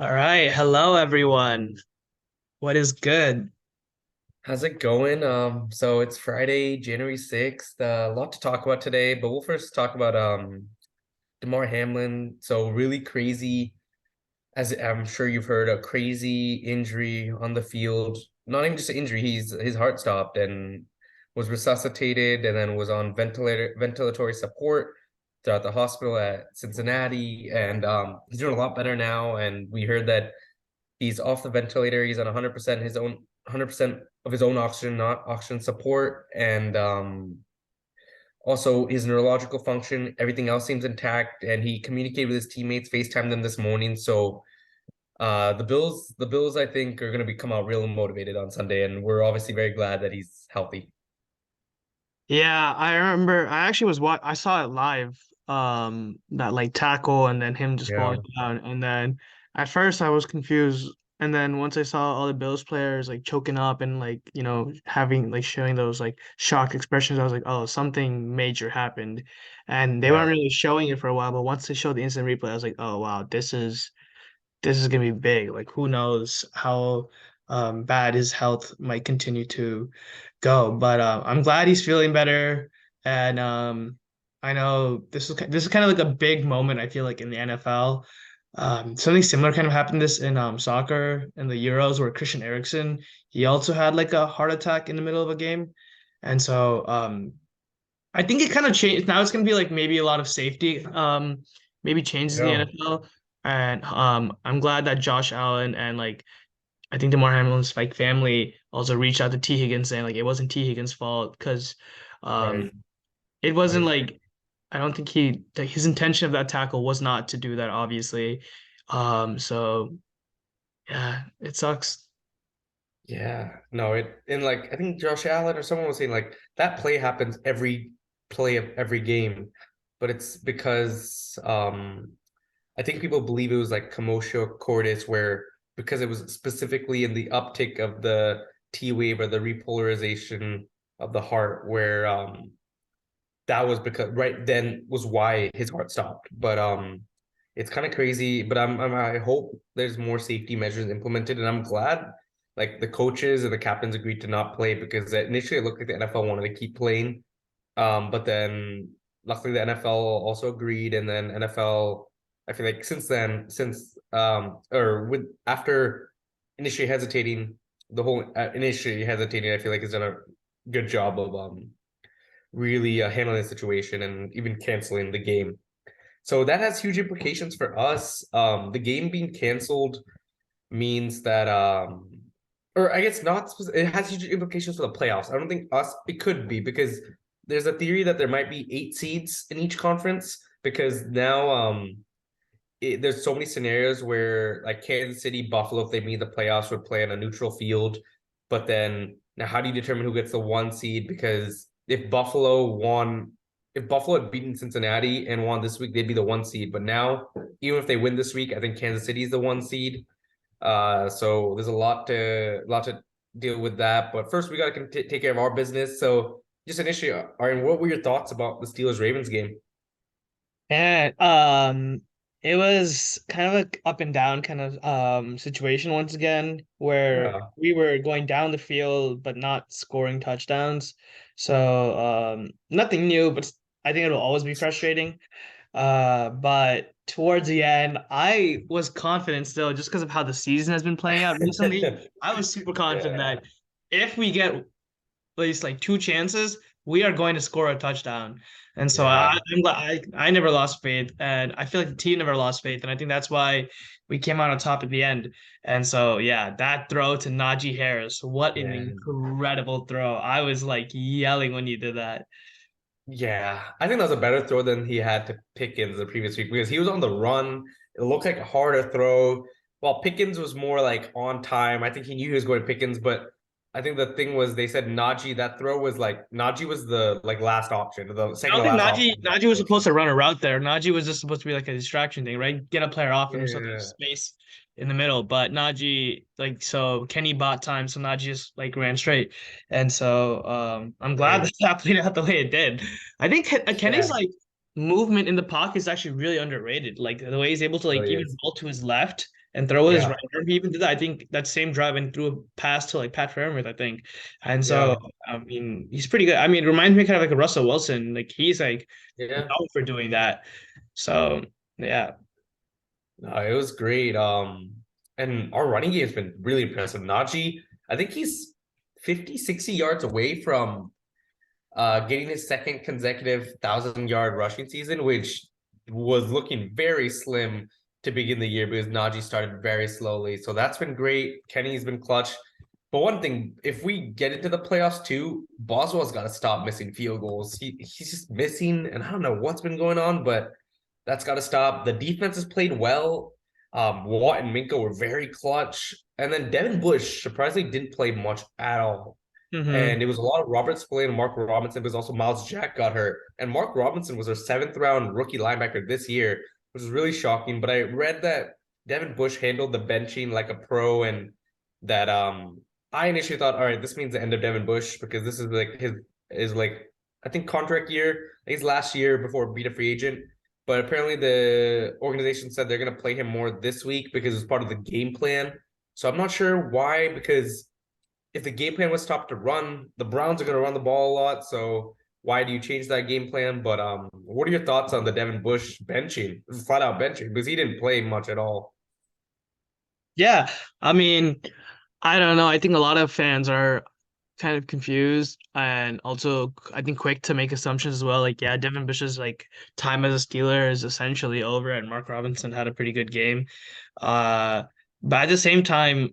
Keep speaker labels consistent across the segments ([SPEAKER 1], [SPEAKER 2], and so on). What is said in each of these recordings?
[SPEAKER 1] All right. Hello, everyone. What is good?
[SPEAKER 2] How's it going? So it's Friday, January 6th. A lot to talk about today, but we'll first talk about Damar Hamlin. So really crazy, as I'm sure you've heard, a crazy injury on the field. Not even just an injury, his heart stopped and was resuscitated and then was on ventilatory support throughout the hospital at Cincinnati. And he's doing a lot better now. And we heard that he's off the ventilator. He's on 100% his own 100% of his own oxygen, not oxygen support, and also his neurological function. Everything else seems intact, and he communicated with his teammates, FaceTimed them this morning. So the Bills, I think, are going to come out real motivated on Sunday, and we're obviously very glad that he's healthy.
[SPEAKER 1] Yeah, I remember. I actually I saw it live. That like tackle and then him just falling
[SPEAKER 2] Yeah,
[SPEAKER 1] down. And then at first I was confused. And then once I saw all the Bills players like choking up and like, having like showing those like shocked expressions, I was like, oh, something major happened. And they
[SPEAKER 2] yeah,
[SPEAKER 1] weren't really showing it for a while, but once they showed the instant replay, I was like, oh wow, this is gonna be big. Like who knows how bad his health might continue to go. But I'm glad he's feeling better. And I know this is kind of like a big moment, I feel like, in the NFL. Something similar kind of happened this in soccer in the Euros where Christian Eriksen, he also had like a heart attack in the middle of a game. And so I think it kind of changed. Now it's going to be like maybe a lot of safety, maybe changes in the
[SPEAKER 2] yeah.
[SPEAKER 1] NFL. And I'm glad that Josh Allen and like I think DeMar Hamlin's like family also reached out to T Higgins saying like it wasn't T Higgins' fault because um
[SPEAKER 2] Right,
[SPEAKER 1] it wasn't
[SPEAKER 2] right.
[SPEAKER 1] like I don't think his intention of that tackle was not to do that obviously. So yeah, it sucks.
[SPEAKER 2] Yeah, no, it and like I think Josh Allen or someone was saying like that play happens every play of every game, but it's because I think people believe it was like commotio cordis, where because it was specifically in the uptick of the T wave or the repolarization of the heart, where that was because right then was why his heart stopped. But it's kind of crazy. But I hope there's more safety measures implemented, and I'm glad like the coaches and the captains agreed to not play because initially it looked like the NFL wanted to keep playing, but then luckily the NFL also agreed, and then NFL, I feel like since then, since or with after initially hesitating, the whole initially hesitating, I feel like has done a good job of really handling the situation and even canceling the game. So that has huge implications for us. The game being canceled means that or I guess not it has huge implications for the playoffs. I don't think us it could be because there's a theory that there might be 8 seeds in each conference because now there's so many scenarios where like Kansas City, Buffalo, if they meet the playoffs, would play on a neutral field. But then now, how do you determine who gets the 1 seed? Because if Buffalo had beaten Cincinnati and won this week, they'd be the 1 seed. But now, even if they win this week, I think Kansas City is the 1 seed. So there's a lot to deal with that. But first, we got to take care of our business. So just initially, Arian, what were your thoughts about the Steelers Ravens game?
[SPEAKER 1] And it was kind of like up and down kind of situation once again where
[SPEAKER 2] Yeah,
[SPEAKER 1] we were going down the field but not scoring touchdowns. So nothing new, but I think it'll always be frustrating. But towards the end, I was confident still just because of how the season has been playing out recently. I was super confident
[SPEAKER 2] yeah,
[SPEAKER 1] that if we get at least like two chances, we are going to score a touchdown. And so
[SPEAKER 2] yeah.
[SPEAKER 1] I'm glad I never lost faith, and I feel like the team never lost faith, and I think that's why we came out on top at the end. And so yeah, that throw to Najee Harris, what an
[SPEAKER 2] Yeah.
[SPEAKER 1] incredible throw! I was like yelling when you did that.
[SPEAKER 2] Yeah, I think that was a better throw than he had to Pickens the previous week because he was on the run. It looked like a harder throw. While Pickens was more like on time. I think he knew he was going to Pickens, but I think the thing was they said Najee, that throw was like Najee was the like last option, the
[SPEAKER 1] I
[SPEAKER 2] second
[SPEAKER 1] don't
[SPEAKER 2] to
[SPEAKER 1] think
[SPEAKER 2] last
[SPEAKER 1] Najee
[SPEAKER 2] option.
[SPEAKER 1] Najee was supposed to run a route there. Najee was just supposed to be like a distraction thing, right? Get a player off him so there's
[SPEAKER 2] Yeah,
[SPEAKER 1] space in the middle. But Najee, like, so Kenny bought time, so Najee just like ran straight. And so I'm glad
[SPEAKER 2] right.
[SPEAKER 1] that that played out the way it did. I think Kenny's
[SPEAKER 2] Yeah,
[SPEAKER 1] like movement in the pocket is actually really underrated. Like the way he's able to like
[SPEAKER 2] really
[SPEAKER 1] even
[SPEAKER 2] is.
[SPEAKER 1] roll to his left. and throw his
[SPEAKER 2] Yeah,
[SPEAKER 1] right arm. He even did that, I think, that same drive and threw a pass to like Pat Fairmouth, I think. And so,
[SPEAKER 2] yeah,
[SPEAKER 1] I mean, he's pretty good. I mean, it reminds me kind of like a Russell Wilson. Like he's like
[SPEAKER 2] yeah.
[SPEAKER 1] known for doing that. So yeah.
[SPEAKER 2] No, it was great. And our running game has been really impressive. Najee, I think he's 50, 60 yards away from getting his second consecutive 1,000-yard rushing season, which was looking very slim to begin the year because Najee started very slowly. So that's been great. Kenny's been clutch. But one thing, if we get into the playoffs too, Boswell's got to stop missing field goals. He's just missing, and I don't know what's been going on, but that's got to stop. The defense has played well. Watt and Minka were very clutch, and then Devin Bush surprisingly didn't play much at all.
[SPEAKER 1] Hmm.
[SPEAKER 2] And it was a lot of Robert Spillane and Mark Robinson, because also Miles Jack got hurt. And Mark Robinson was our seventh round rookie linebacker this year, which is really shocking. But I read that Devin Bush handled the benching like a pro, and that I initially thought, all right, this means the end of Devin Bush, because this is like his like I think contract year, his last year before being a free agent. But apparently the organization said they're gonna play him more this week because it's part of the game plan. So I'm not sure why, because if the game plan was stopped to run, the Browns are going to run the ball a lot. So why do you change that game plan? But what are your thoughts on the Devin Bush benching, flat out benching, because he didn't play much at all?
[SPEAKER 1] Yeah. I mean, I don't know. I think a lot of fans are kind of confused and also I think quick to make assumptions as well. Like, yeah, Devin Bush's like time as a Steeler is essentially over, and Mark Robinson had a pretty good game. Uh, but at the same time,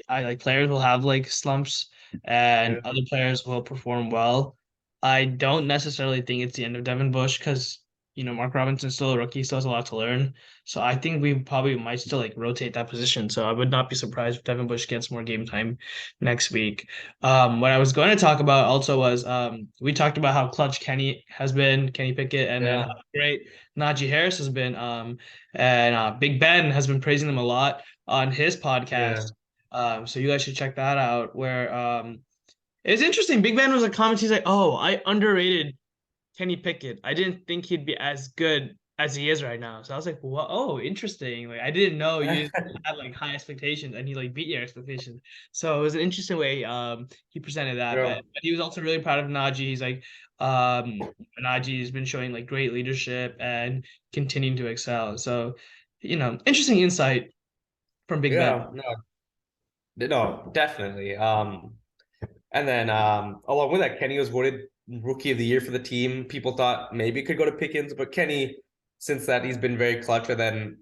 [SPEAKER 1] I like players will have like slumps and
[SPEAKER 2] Yeah.
[SPEAKER 1] other players will perform well. I don't necessarily think it's the end of Devin Bush because Mark Robinson's still a rookie, still has a lot to learn. So I think we probably might still like rotate that position. So I would not be surprised if Devin Bush gets more game time next week. What I was going to talk about also was we talked about how clutch Kenny has been, Kenny Pickett, and then how
[SPEAKER 2] Yeah.
[SPEAKER 1] great Najee Harris has been. And Big Ben has been praising them a lot on his
[SPEAKER 2] Yeah.
[SPEAKER 1] podcast. So you guys should check that out. Where it's interesting. Big Ben was a comment. He's like, "Oh, I underrated Kenny Pickett. I didn't think he'd be as good as he is right now." So I was like, "Well, oh, interesting. Like I didn't know you had like high expectations, and he like beat your expectations." So it was an interesting way he presented that.
[SPEAKER 2] Yeah.
[SPEAKER 1] But he was also really proud of Najee. He's like, Najee has been showing like great leadership and continuing to excel. So interesting insight from Big Ben.
[SPEAKER 2] Yeah. No, no, definitely. And then along with that, Kenny was voted rookie of the year for the team. People thought maybe it could go to Pickens, but Kenny, since that, he's been very clutch. And then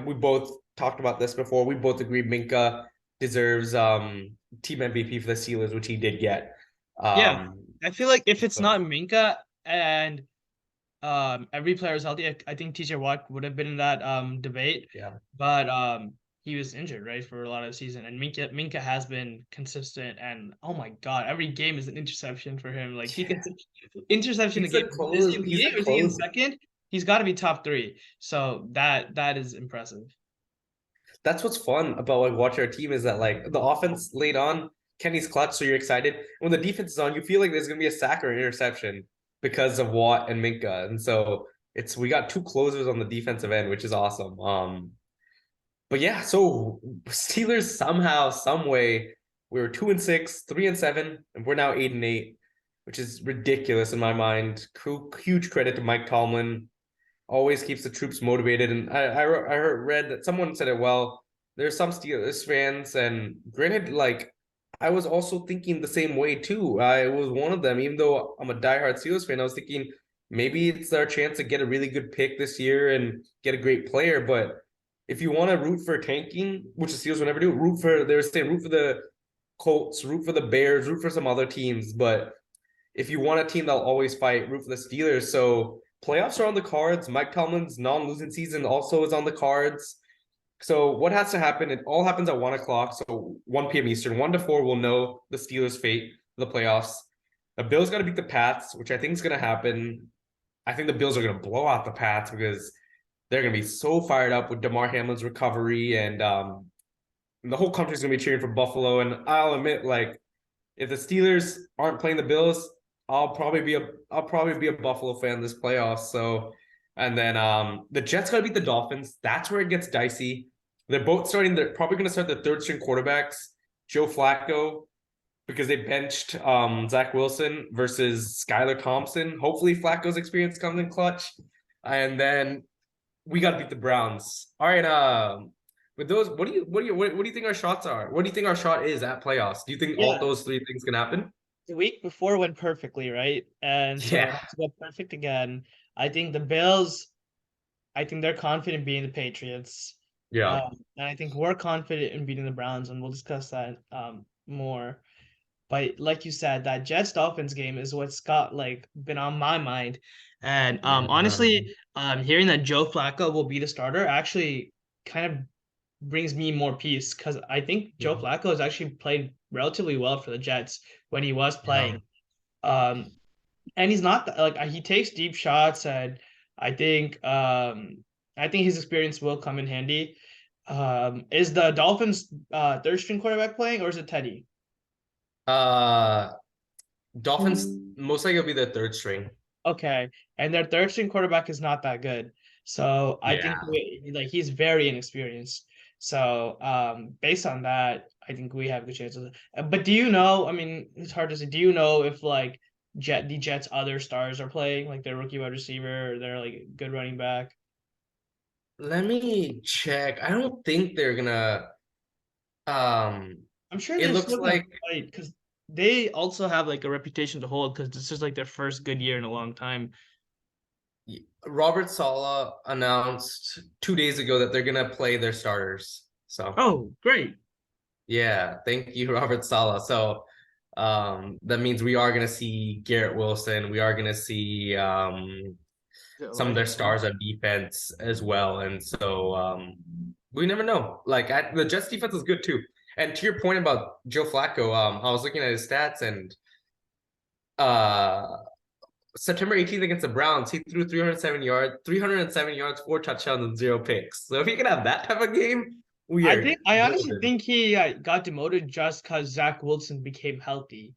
[SPEAKER 2] we both talked about this before. We both agree Minka deserves team MVP for the Steelers, which he did get.
[SPEAKER 1] Yeah,
[SPEAKER 2] Um
[SPEAKER 1] I feel like if it's
[SPEAKER 2] so
[SPEAKER 1] not Minka and every player is healthy, I think TJ Watt would have been in that debate,
[SPEAKER 2] yeah.
[SPEAKER 1] but he was injured right for a lot of the season, and Minka has been consistent, and oh my God, every game is an interception for him. Like he
[SPEAKER 2] Yeah.
[SPEAKER 1] gets interception a
[SPEAKER 2] He's
[SPEAKER 1] game.
[SPEAKER 2] the close,
[SPEAKER 1] Is he
[SPEAKER 2] he's the
[SPEAKER 1] or is he in
[SPEAKER 2] close.
[SPEAKER 1] second? He's got to be top three. So that is impressive.
[SPEAKER 2] That's what's fun about like watching our team, is that like the offense late on, Kenny's clutch, so you're excited. When the defense is on, you feel like there's gonna be a sack or an interception because of Watt and Minka. And so we got two closers on the defensive end, which is awesome. But yeah, so Steelers somehow, some way, we were 2-6, 3-7, and we're now 8-8, which is ridiculous in my mind. Huge credit to Mike Tomlin, always keeps the troops motivated. And read that someone said it well. There's some Steelers fans, and granted, like I was also thinking the same way too. I was one of them, even though I'm a diehard Steelers fan. I was thinking maybe it's our chance to get a really good pick this year and get a great player. But if you want to root for tanking, which the Steelers will never do, they were saying root for the Colts, root for the Bears, root for some other teams. But if you want a team that'll always fight, root for the Steelers. So playoffs are on the cards. Mike Tomlin's non-losing season also is on the cards. So what has to happen? It all happens at 1 o'clock. So 1 p.m. Eastern, 1 to 4, we'll know the Steelers' fate for the playoffs. The Bills got to beat the Pats, which I think is going to happen. I think the Bills are going to blow out the Pats because they're going to be so fired up with Damar Hamlin's recovery, and the whole country's going to be cheering for Buffalo. And I'll admit, like, if the Steelers aren't playing the Bills, I'll probably be a Buffalo fan this playoffs. So, and then the Jets got to beat the Dolphins. That's where it gets dicey. They're both starting. They're probably going to start the third string quarterbacks. Joe Flacco, because they benched Zach Wilson versus Skylar Thompson. Hopefully Flacco's experience comes in clutch. And then we got to beat the Browns. All right. With those, what do you think our shots are? What do you think our shot is at playoffs? Do you think all
[SPEAKER 1] Yeah,
[SPEAKER 2] those three things can happen?
[SPEAKER 1] the week before went perfectly, right? And so it
[SPEAKER 2] Yeah.
[SPEAKER 1] has to go perfect again. I think the Bills, I think they're confident beating the Patriots.
[SPEAKER 2] Yeah.
[SPEAKER 1] And I think we're confident in beating the Browns, and we'll discuss that more. But like you said, that Jets Dolphins game is what's got like been on my mind. And
[SPEAKER 2] Yeah.
[SPEAKER 1] honestly, hearing that Joe Flacco will be the starter actually kind of brings me more peace because I think Joe
[SPEAKER 2] Mhm.
[SPEAKER 1] Flacco has actually played relatively well for the Jets when he was
[SPEAKER 2] Yeah.
[SPEAKER 1] playing. Um, and he's not like he takes deep shots, and I think I think his experience will come in handy. Is the Dolphins third string quarterback playing, or is it Teddy?
[SPEAKER 2] Uh, Dolphins most likely will be the third string.
[SPEAKER 1] Okay, and their third string quarterback is not that good, so I think
[SPEAKER 2] Yeah.
[SPEAKER 1] like he's very inexperienced. So based on that, I think we have good chances. But do you know? I mean, it's hard to say. Do you know if like the Jets' other stars are playing, like their rookie wide receiver, or their like good running back?
[SPEAKER 2] Let me check. I don't think they're gonna. Um,
[SPEAKER 1] I'm sure
[SPEAKER 2] it
[SPEAKER 1] they're
[SPEAKER 2] looks
[SPEAKER 1] still gonna
[SPEAKER 2] like
[SPEAKER 1] fight because they also have like a reputation to hold because this is like their first good year in a long time.
[SPEAKER 2] Robert Sala announced 2 days ago that they're gonna play their starters. So
[SPEAKER 1] Oh, great.
[SPEAKER 2] yeah, thank you, Robert Sala. So that means we are gonna see Garrett Wilson. We are gonna see some of
[SPEAKER 1] Elijah
[SPEAKER 2] their
[SPEAKER 1] Moore.
[SPEAKER 2] stars on defense as well. And so we never know. Like the Jets defense is good too. And to your point about Joe Flacco, I was looking at his stats and uh September 18th against the Browns, he threw 307 yards, 4 touchdowns, and 0 picks. So if he can have that type of game, we are
[SPEAKER 1] I honestly
[SPEAKER 2] golden.
[SPEAKER 1] think he got demoted just because Zach Wilson became healthy,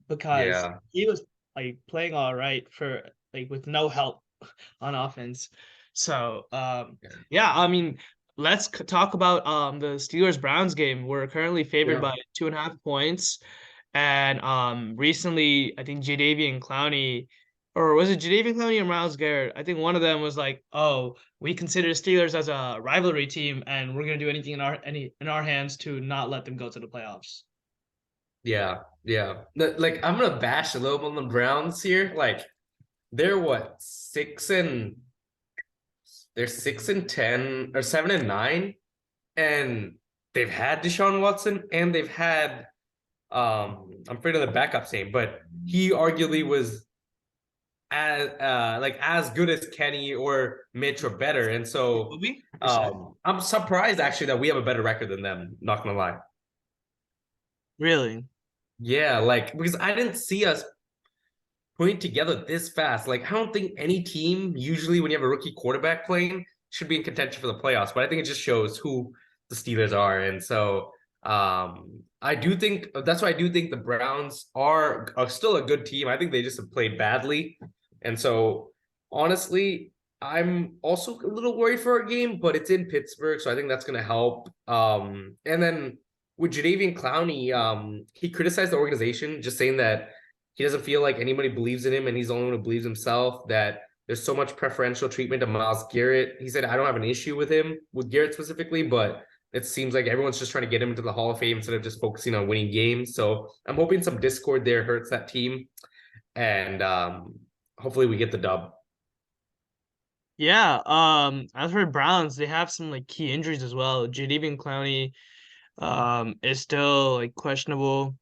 [SPEAKER 1] because
[SPEAKER 2] Yeah.
[SPEAKER 1] he was like playing all right for like with no help on offense. So yeah, I mean, let's talk about the Steelers Browns game. We're currently favored
[SPEAKER 2] Yeah.
[SPEAKER 1] by 2.5 points, and recently I think Jadeveon Clowney, or was it Jadeveon Clowney or Miles Garrett? I think one of them was like, "Oh, we consider Steelers as a rivalry team, and we're gonna do anything in our hands to not let them go to the playoffs."
[SPEAKER 2] Yeah. Yeah. Like I'm gonna bash a little bit on the Browns here. Like they're what, they're 6-10 or 7-9, and they've had Deshaun Watson and they've had I'm afraid of the backup's name, but he arguably was as good as Kenny or Mitch or better. And so
[SPEAKER 1] Jacoby Brissett?
[SPEAKER 2] I'm surprised actually that we have a better record than them, not gonna lie.
[SPEAKER 1] Really?
[SPEAKER 2] Yeah, like because I didn't see us putting together this fast. Like I don't think any team usually when you have a rookie quarterback playing should be in contention for the playoffs, but I think it just shows who the Steelers are. And so I do think that's why I do think the Browns are still a good team. I think they just have played badly. And so honestly, I'm also a little worried for our game, but it's in Pittsburgh, so I think that's gonna help. And then with Jadeveon Clowney, he criticized the organization, just saying that he doesn't feel like anybody believes in him, and he's the only one who believes himself. That there's so much preferential treatment of Myles Garrett. He said, I don't have an issue with him, with Garrett specifically, but it seems like everyone's just trying to get him into the Hall of Fame instead of just focusing on winning games. So I'm hoping some discord there hurts that team, and hopefully we get the dub.
[SPEAKER 1] Yeah. As for Browns, they have some like key injuries as well. Jadeveon Clowney is still like questionable.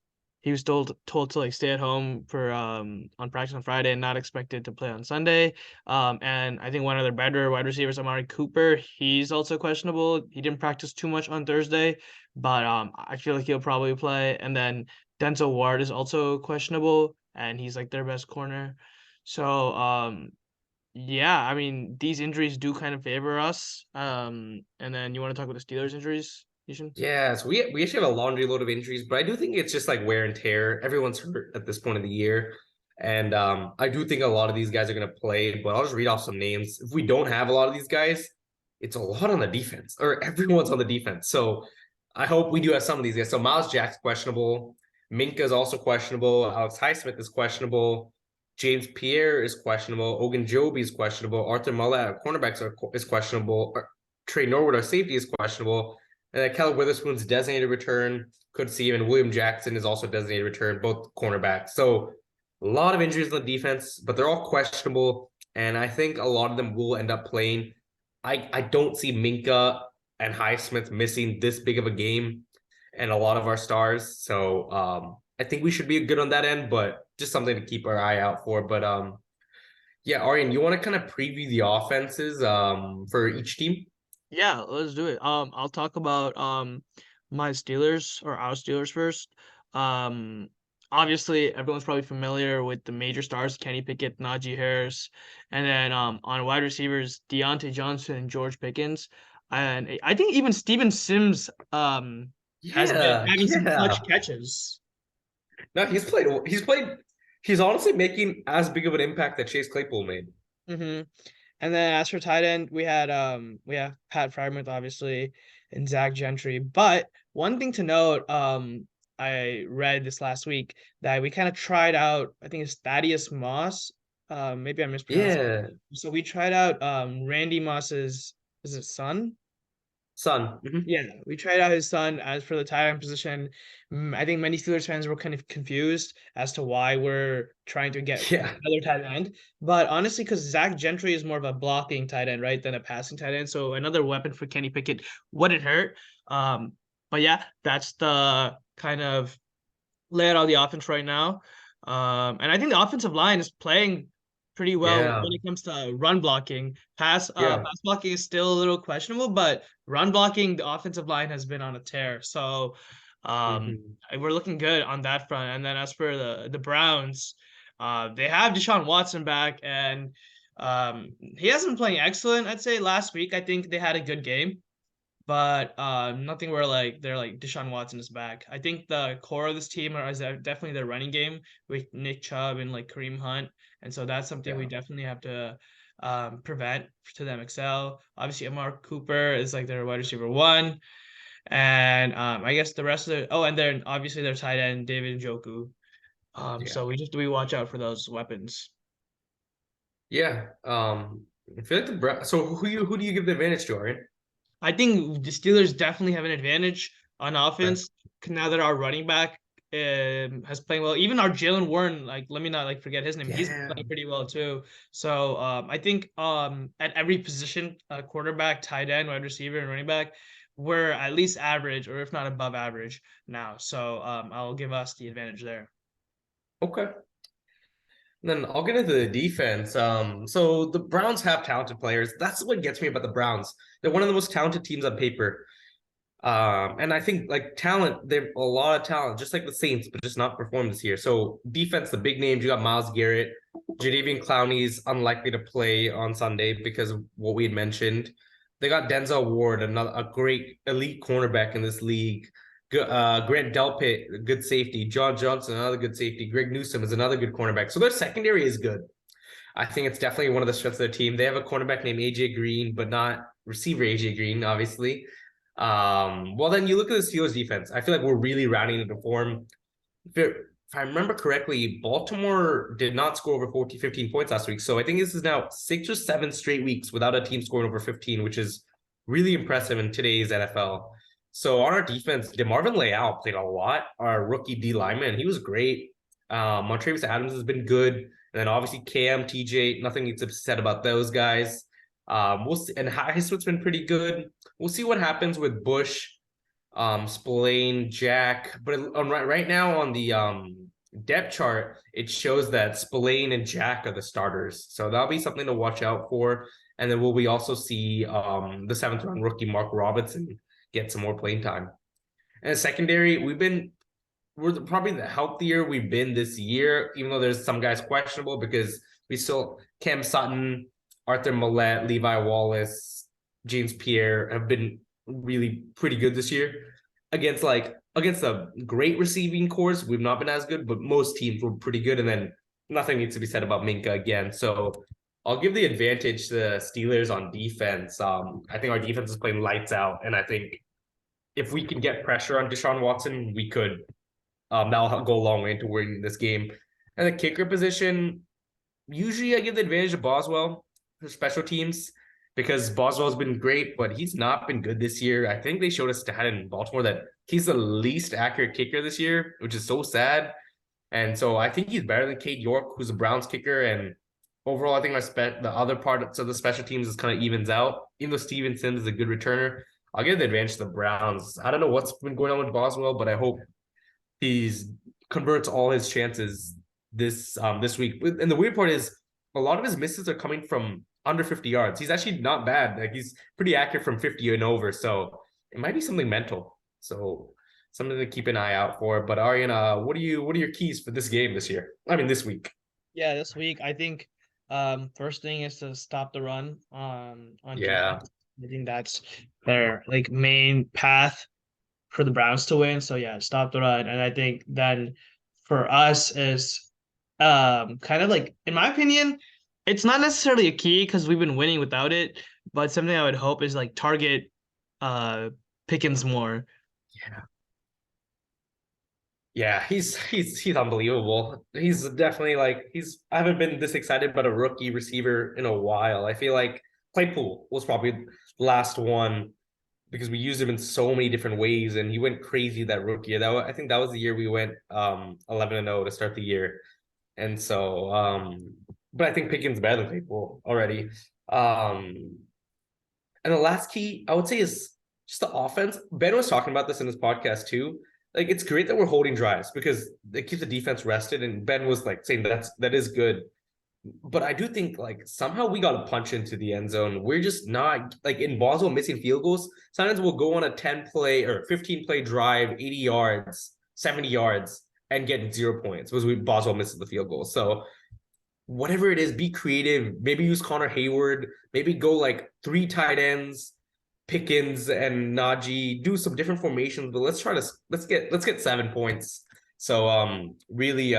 [SPEAKER 1] He was told to like stay at home for on practice on Friday and not expected to play on Sunday. And I think one of their better wide receivers, Amari Cooper, he's also questionable. He didn't practice too much on Thursday, but I feel like he'll probably play. And then Denzel Ward is also questionable, and he's like their best corner. So yeah, I mean these injuries do kind of favor us. And then you want to talk about the Steelers injuries, Yishin?
[SPEAKER 2] Yeah, so we actually have a laundry load of injuries, but I do think it's just like wear and tear. Everyone's hurt at this point of the year. And I do think a lot of these guys are going to play, but I'll just read off some names. If we don't have a lot of these guys, it's a lot on the defense, or everyone's on the defense. So I hope we do have some of these guys. So Miles Jack's questionable. Minka is also questionable. Alex Highsmith is questionable. James Pierre is questionable. Ogunjobi is questionable. Arthur Mullett at cornerbacks is questionable. Trey Norwood, our safety, is questionable. And then Kelly Witherspoon's designated return. Could see him. And William Jackson is also designated return, both cornerbacks. So a lot of injuries on the defense, but they're all questionable. And I think a lot of them will end up playing. I don't see Minka and Highsmith missing this big of a game and a lot of our stars. So I think we should be good on that end, but just something to keep our eye out for. But yeah, Aryan, you want to kind of preview the offenses for each team?
[SPEAKER 1] Yeah, let's do it. I'll talk about my Steelers or our Steelers first. Um, Obviously everyone's probably familiar with the major stars, Kenny Pickett, Najee Harris, and then on wide receivers, Deontay Johnson and George Pickens. And I think even Steven Sims has been
[SPEAKER 2] Yeah,
[SPEAKER 1] having some clutch
[SPEAKER 2] yeah.
[SPEAKER 1] catches.
[SPEAKER 2] No, he's played. He's played. He's honestly making as big of an impact that Chase Claypool made.
[SPEAKER 1] Mm-hmm. And then as for tight end, we have Pat Freiermuth obviously and Zach Gentry. But one thing to note, I read this last week that we kind of tried out, I think it's Thaddeus Moss. Maybe I mispronounced it.
[SPEAKER 2] Yeah,
[SPEAKER 1] So we tried out Randy Moss's, is it son?
[SPEAKER 2] son. Mhm.
[SPEAKER 1] Yeah, we tried out his son as for the tight end position. I think many Steelers fans were kind of confused as to why we're trying to get
[SPEAKER 2] Yeah,
[SPEAKER 1] another tight end. But honestly, because Zach Gentry is more of a blocking tight end, right, than a passing tight end. So another weapon for Kenny Pickett wouldn't hurt. But yeah, that's the kind of layout of the offense right now. And I think the offensive line is playing pretty well
[SPEAKER 2] yeah,
[SPEAKER 1] when it comes to run blocking.
[SPEAKER 2] yeah.
[SPEAKER 1] Pass blocking is still a little questionable, but run blocking, the offensive line has been on a tear. So
[SPEAKER 2] Mhm.
[SPEAKER 1] we're looking good on that front. And then as for the Browns, they have Deshaun Watson back, and he hasn't been playing excellent. I'd say last week I think they had a good game, but nothing where like they're like Deshaun Watson is back. I think the core of this team is definitely their running game with Nick Chubb and like Kareem Hunt, and so that's something we
[SPEAKER 2] Yeah.
[SPEAKER 1] definitely have to prevent to them excel. Obviously, Amari Cooper is like their wide receiver one, and I guess the rest of the and then obviously their tight end David Njoku.
[SPEAKER 2] Yeah.
[SPEAKER 1] So we watch out for those weapons.
[SPEAKER 2] Yeah. I feel like so who do you give the advantage to, Aaron?
[SPEAKER 1] I think the Steelers definitely have an advantage on
[SPEAKER 2] Okay.
[SPEAKER 1] offense now that our running back has playing well. Even our Jalen Warren, like let me not like forget his name. He's
[SPEAKER 2] Yeah.
[SPEAKER 1] playing pretty well too. So I think at every position, quarterback, tight end, wide receiver, and running back, we're at least average or if not above average now. So I'll give us the advantage there.
[SPEAKER 2] Okay. Then I'll get into the defense. So the Browns have talented players. That's what gets me about the Browns. They're one of the most talented teams on paper. And I think like talent, they've a lot of talent, just like the Saints, but just not performed this year. So defense, the big names, you got Myles Garrett, Jadeveon Clowney's unlikely to play on Sunday because of what we had mentioned. They got Denzel Ward, a great elite cornerback in this league. Grant Delpit, a good safety. John Johnson, another good safety. Greg Newsome is another good cornerback. So their secondary is good. I think it's definitely one of the strengths of the team. They have a cornerback named AJ Green, but not receiver AJ Green, obviously. Well, then you look at the Steelers defense. I feel like we're really rounding into form. If I remember correctly, Baltimore did not score over 15 points last week. So I think this is now 6 or 7 straight weeks without a team scoring over 15, which is really impressive in today's NFL. So on our defense, DeMarvin Leal played a lot. Our rookie D lineman, he was great. Montravius Adams has been good. And then obviously Cam, TJ, nothing needs to be said about those guys. We'll see, and Highsmith's been pretty good. We'll see what happens with Bush, Spillane, Jack. But right now on the depth chart, it shows that Spillane and Jack are the starters. So that'll be something to watch out for. And then will we also see the 7th round rookie Mark Robinson get some more playing time? And secondary, we're probably the healthier we've been this year, even though there's some guys questionable because we still Cam Sutton, Arthur Millette, Levi Wallace, James Pierre have been really pretty good this year. Against the great receiving cores, we've not been as good, but most teams were pretty good. And then nothing needs to be said about Minka again. So I'll give the advantage to the Steelers on defense. I think our defense is playing lights out, and I think if we can get pressure on Deshaun Watson, we could. That'll go a long way into winning this game. And the kicker position, usually I give the advantage to Boswell for special teams because Boswell's been great, but he's not been good this year. I think they showed a stat in Baltimore that he's the least accurate kicker this year, which is so sad. And so I think he's better than Cade York, who's a Browns kicker. And overall, I think the other parts of the special teams is kind of evens out. Even though Steven Sims is a good returner, I'll give the advantage to the Browns. I don't know what's been going on with Boswell, but I hope he's converts all his chances this week. And the weird part is a lot of his misses are coming from under 50 yards. He's actually not bad. Like he's pretty accurate from 50 and over. So it might be something mental. So something to keep an eye out for. But Aryan, what are your keys for this game this year? I mean this week.
[SPEAKER 1] Yeah, this week I think first thing is to stop the run on
[SPEAKER 2] Yeah.
[SPEAKER 1] defense. I think that's their like main path for the Browns to win. So yeah, stop the run. And I think then for us is kind of like, in my opinion, it's not necessarily a key because we've been winning without it, but something I would hope is like target Pickens more.
[SPEAKER 2] Yeah. Yeah, he's unbelievable. He's definitely like I haven't been this excited about a rookie receiver in a while. I feel like Claypool was probably the last one because we used him in so many different ways and he went crazy that rookie year. I think that was the year we went 11-0 to start the year. And so but I think Pickens better than Claypool already. And the last key I would say is just the offense. Ben was talking about this in his podcast too. Like it's great that we're holding drives because it keeps the defense rested. And Ben was like saying that is good. But I do think like somehow we got to punch into the end zone. We're just not like in Boswell missing field goals. Sometimes we'll go on a 10 play or 15 play drive, 80 yards, 70 yards, and get 0 points because Boswell misses the field goal. So whatever it is, be creative. Maybe use Connor Hayward. Maybe go like 3 tight ends, Pickens and Najee. Do some different formations, but let's get 7 points. So really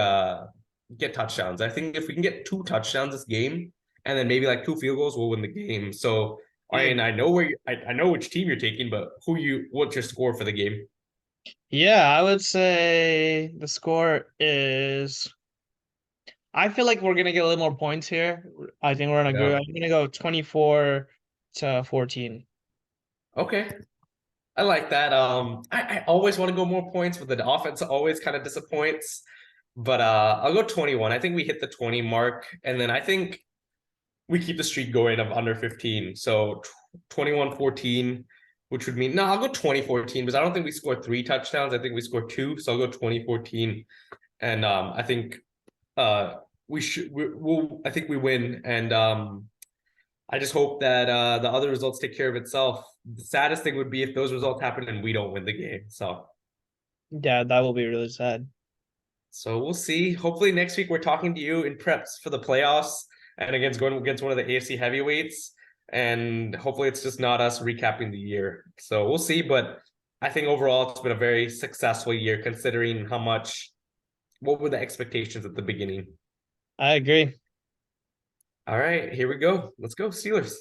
[SPEAKER 2] get touchdowns. I think if we can get 2 touchdowns this game, and then maybe like 2 field goals, we'll win the game. So I know I know which team you're taking, but what's your score for the game?
[SPEAKER 1] Yeah, I would say the score is. I feel like we're gonna get a little more points here. I think we're gonna go. I'm gonna go 24-14.
[SPEAKER 2] Okay. I like that. I always want to go more points, but the offense always kind of disappoints. But I'll go 21. I think we hit the 20 mark, and then I think we keep the streak going of under 15. So 21-14, which would mean I'll go 20-14 because I don't think we scored 3 touchdowns. I think we scored 2. So I'll go 20-14. And I think I think we win. And I just hope that the other results take care of itself. The saddest thing would be if those results happen and we don't win the game. So
[SPEAKER 1] yeah, that will be really sad.
[SPEAKER 2] So we'll see. Hopefully next week we're talking to you in preps for the playoffs and going against one of the AFC heavyweights. And hopefully it's just not us recapping the year. So we'll see. But I think overall it's been a very successful year considering what were the expectations at the beginning?
[SPEAKER 1] I agree.
[SPEAKER 2] All right, here we go. Let's go, Steelers.